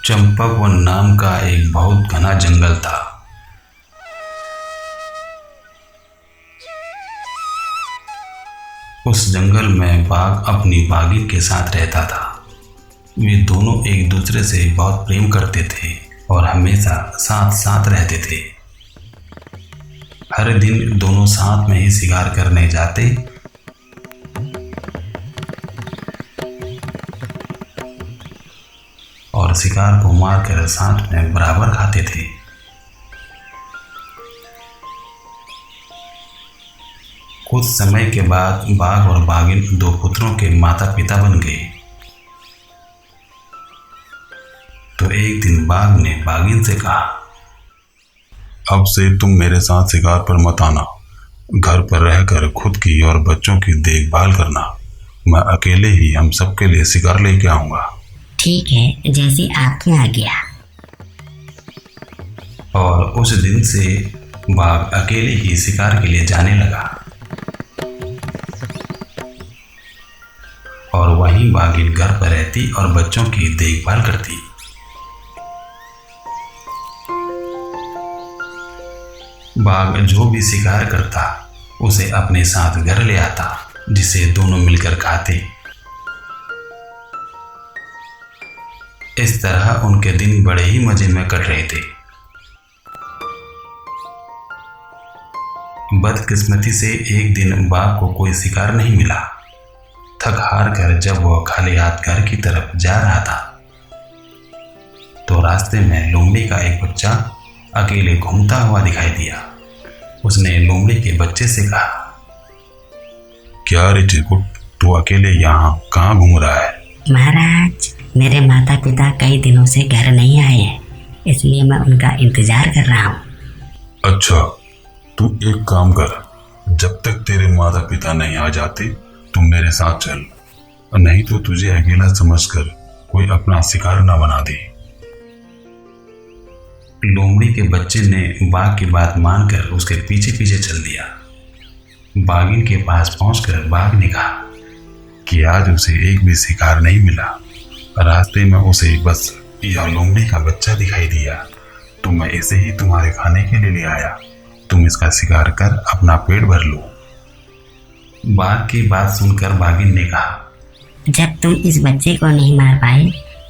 चंपावन नाम का एक बहुत घना जंगल था। उस जंगल में बाघ अपनी बाघिन के साथ रहता था। वे दोनों एक दूसरे से बहुत प्रेम करते थे और हमेशा साथ साथ रहते थे। हर दिन दोनों साथ में ही शिकार करने जाते और शिकार को मारकर साथ में बराबर खाते थे। कुछ समय के बाद बाघ और बाघिन दो पुत्रों के माता पिता बन गए। तो एक दिन बाघ ने बाघिन से कहा, अब से तुम मेरे साथ शिकार पर मत आना। घर पर रहकर खुद की और बच्चों की देखभाल करना। मैं अकेले ही हम सबके लिए शिकार लेके आऊंगा। ठीक है, जैसी आपकी आज्ञा। और उस दिन से बाघ अकेले ही शिकार के लिए जाने लगा और वहीं बाघिन घर पर रहती और बच्चों की देखभाल करती। बाघ जो भी शिकार करता उसे अपने साथ घर ले आता, जिसे दोनों मिलकर खाते। इस तरह उनके दिन बड़े ही मजे में कट रहे थे। बदकिस्मती से एक दिन बाघ को कोई शिकार नहीं मिला। थक हार कर जब वह खाली हाथ घर की तरफ जा रहा था तो रास्ते में लोमड़ी का एक बच्चा अकेले घूमता हुआ दिखाई दिया। उसने लोमड़ी के बच्चे से कहा, क्या रे चिरकुट, तू अकेले यहाँ कहाँ घूम रहा है? महाराज, मेरे माता पिता कई दिनों से घर नहीं आए हैं, इसलिए मैं उनका इंतजार कर रहा हूँ। अच्छा, तू एक काम कर, जब तक तेरे माता पिता नहीं आ जाते तुम मेरे साथ चल, नहीं तो तुझे अकेला समझकर कोई अपना शिकार न बना दे। लोमड़ी के बच्चे ने बाघ की बात मानकर उसके पीछे पीछे चल दिया। बाघिन के पास पहुंचकर बाघ ने कहा कि आज उसे एक भी शिकार नहीं मिला। रास्ते में उसे बस यह लोमड़ी का बच्चा दिखाई दिया, तो मैं इसे ही तुम्हारे खाने के लिए ले आया। तुम इसका शिकार कर अपना पेट भर लो। बाघ की बात सुनकर बाघिन ने कहा, जब तुम इस बच्चे को नहीं मार पाए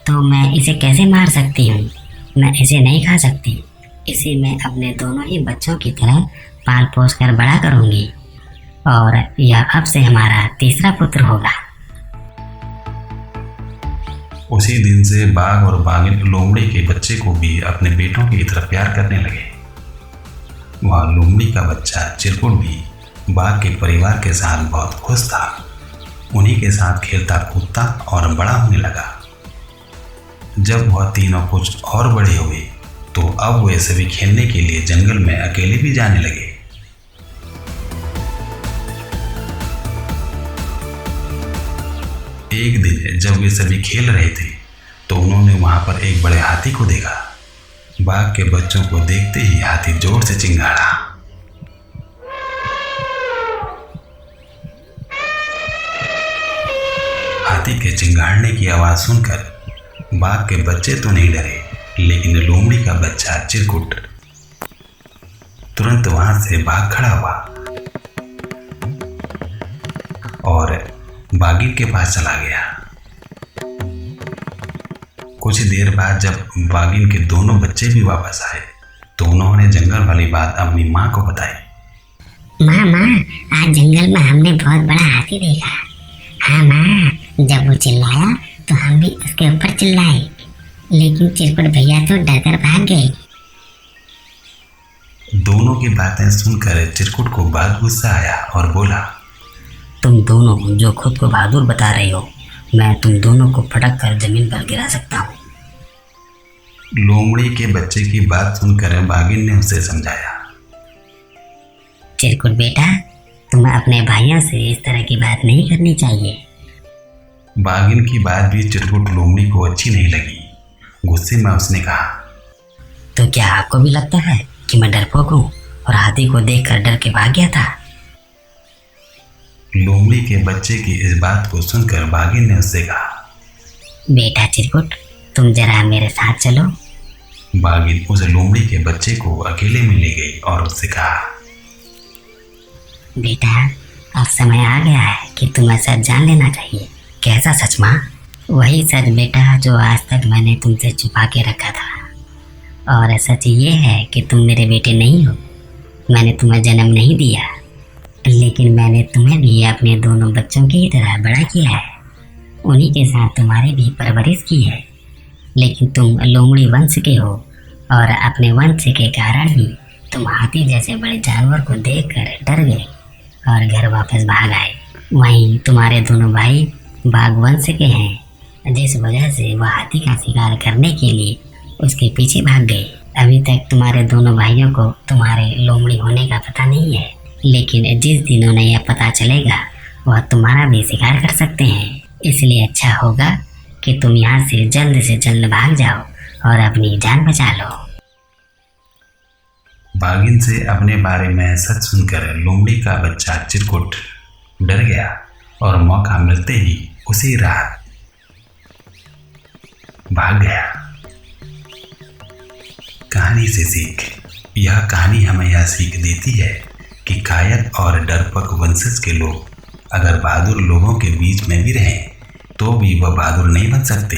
तो मैं इसे कैसे मार सकती हूँ? मैं इसे नहीं खा सकती। इसे मैं अपने दोनों ही बच्चों की तरह पाल पोस कर बड़ा करूँगी और यह अब से हमारा तीसरा पुत्र होगा। उसी दिन से बाघ और बाघिन लोमड़ी के बच्चे को भी अपने बेटों की तरह प्यार करने लगे। वह लोमड़ी का बच्चा चिरकुट भी बाघ के परिवार के साथ बहुत खुश था। उन्हीं के साथ खेलता कूदता और बड़ा होने लगा। जब वह तीनों कुछ और बड़े हुए तो अब वे सभी खेलने के लिए जंगल में अकेले भी जाने लगे। एक दिन जब वे सभी खेल रहे थे तो उन्होंने वहां पर एक बड़े हाथी को देखा। बाघ के बच्चों को देखते ही हाथी जोर से चिंगाड़ा। हाथी के चिंगाड़ने की आवाज सुनकर बाघ के बच्चे तो नहीं डरे, लेकिन लोमड़ी का बच्चा चिरकुट तुरंत वहां से भाग खड़ा हुआ और बाघिन के पास चला गया। कुछ देर बाद जब बाघिन के दोनों बच्चे भी वापस आए तो उन्होंने जंगल वाली बात अपनी माँ को बताई। माँ, आज जंगल में हमने बहुत बड़ा हाथी देखा। हाँ माँ, जब वो चिल्लाया तो हम भी उसके ऊपर चिल्लाए, लेकिन चिरकुट भैया तो डरकर भाग गए। दोनों की बातें सुनकर चिरकुट को बहुत गुस्सा आया और बोला, तुम दोनों जो खुद को बहादुर बता रहे हो, मैं तुम दोनों को फटक कर जमीन पर गिरा सकता हूँ। लोमड़ी के बच्चे की बात सुनकर बाघिन ने उसे समझाया, चिरकुट बेटा, तुम्हें अपने भाइयों से इस तरह की बात नहीं करनी चाहिए। बाघिन की बात भी चिरकुट लोमड़ी को अच्छी नहीं लगी। गुस्से में उसने कहा, तो क्या आपको भी लगता है कि मैं डरपोक हूँ और हाथी को देखकर डर के भाग गया था? लोमड़ी के बच्चे की इस बात को सुनकर बाघिन ने उससे कहा, बेटा चिरकुट, तुम जरा मेरे साथ चलो। बाघिन उस लोमड़ी के बच्चे को अकेले में ले गई और उससे कहा, बेटा, अब समय आ गया है कि तुम्हें सच जान लेना चाहिए। कैसा सच माँ? वही सच बेटा जो आज तक मैंने तुमसे छुपा के रखा था। और सच ये है कि तुम मेरे बेटे नहीं हो। मैंने तुम्हें जन्म नहीं दिया, लेकिन मैंने तुम्हें भी अपने दोनों बच्चों की तरह बड़ा किया है। उन्हीं के साथ तुम्हारी भी परवरिश की है। लेकिन तुम लोमड़ी वंश के हो और अपने वंश के कारण ही तुम हाथी जैसे बड़े जानवर को देखकर डर गए और घर वापस भाग आए। वहीं तुम्हारे दोनों भाई बाघ वंश के हैं, जिस वजह से वह हाथी का शिकार करने के लिए उसके पीछे भाग गए। अभी तक तुम्हारे दोनों भाइयों को तुम्हारे लोमड़ी होने का पता नहीं है, लेकिन जिस दिन उन्हें यह पता चलेगा वह तुम्हारा भी शिकार कर सकते हैं। इसलिए अच्छा होगा कि तुम यहाँ से जल्द भाग जाओ और अपनी जान बचा लो। बाघिन से अपने बारे में सच सुनकर लोमड़ी का बच्चा चिरकुट डर गया और मौका मिलते ही उसी राह भाग गया। कहानी से सीख। यह कहानी हमें यह सीख देती है कि कायर और डरपक वंशज के लोग अगर बहादुर लोगों के बीच में भी रहें तो भी वह बहादुर नहीं बन सकते।